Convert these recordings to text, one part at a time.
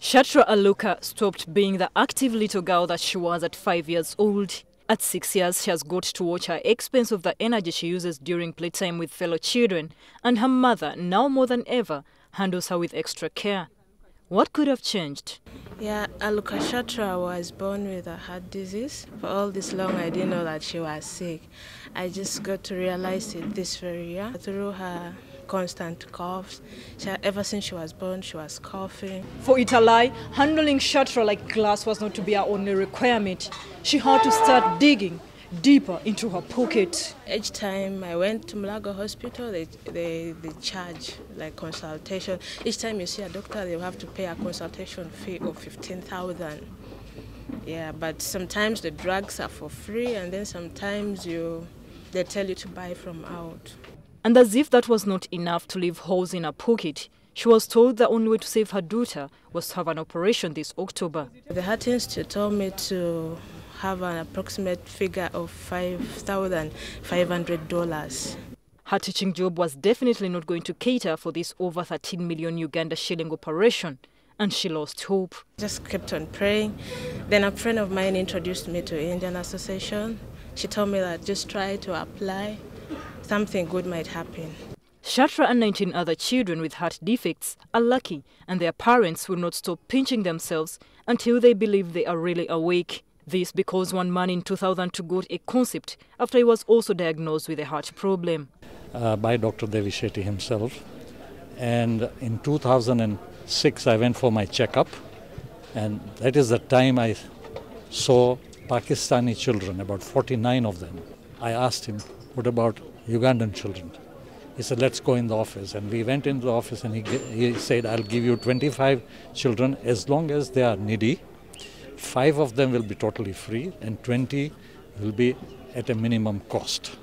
Shatra Aluka stopped being the active little girl that she was at 5 years old. At 6 years, she has got to watch her expense of the energy she uses during playtime with fellow children, and her mother, now more than ever, handles her with extra care. What could have changed? Yeah, Aluka Shatra was born with a heart disease. For all this long, I didn't know that she was sick. I just got to realize it this very year through her constant coughs. Ever since she was born, she was coughing. For Italai, handling Shatra like glass was not to be her only requirement. She had to start digging deeper into her pocket. Each time I went to Mulago Hospital, they charge like consultation. Each time you see a doctor, you have to pay a consultation fee of 15,000. Yeah, but sometimes the drugs are for free, and then sometimes they tell you to buy from out. And as if that was not enough to leave holes in her pocket, she was told the only way to save her daughter was to have an operation this October. The Heart Institute told me to have an approximate figure of $5,500. Her teaching job was definitely not going to cater for this over 13 million Uganda shilling operation, and she lost hope. Just kept on praying. Then a friend of mine introduced me to Indian Association. She told me that just try to apply. Something good might happen. Shatra and 19 other children with heart defects are lucky, and their parents will not stop pinching themselves until they believe they are really awake. This because one man in 2002 got a concept after he was also diagnosed with a heart problem. By Dr. Devi Shetty himself. And in 2006 I went for my checkup, and that is the time I saw Pakistani children, about 49 of them. I asked him, what about Ugandan children? He said, let's go in the office. And we went into the office, and he said, I'll give you 25 children as long as they are needy. 5 of them will be totally free, and 20 will be at a minimum cost.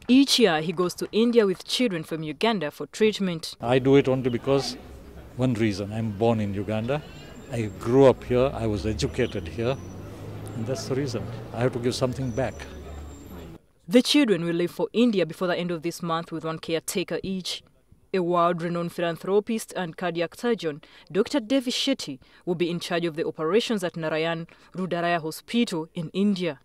Each year he goes to India with children from Uganda for treatment. I do it only because one reason. I'm born in Uganda. I grew up here. I was educated here. And that's the reason. I have to give something back. The children will leave for India before the end of this month with one caretaker each. A world-renowned philanthropist and cardiac surgeon, Dr. Devi Shetty, will be in charge of the operations at Narayan Rudaraya Hospital in India.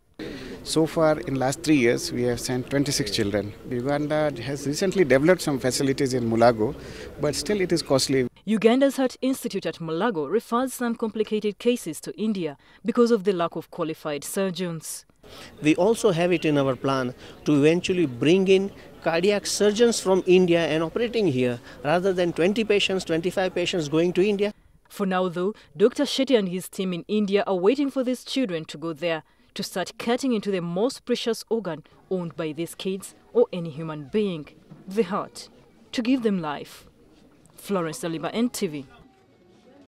So far, in last 3 years, we have sent 26 children. Uganda has recently developed some facilities in Mulago, but still it is costly. Uganda's Heart Institute at Mulago refers some complicated cases to India because of the lack of qualified surgeons. We also have it in our plan to eventually bring in cardiac surgeons from India and operating here, rather than 20 patients, 25 patients going to India. For now, though, Dr. Shetty and his team in India are waiting for these children to go there to start cutting into the most precious organ owned by these kids or any human being, the heart, to give them life. Florence Daliba, NTV.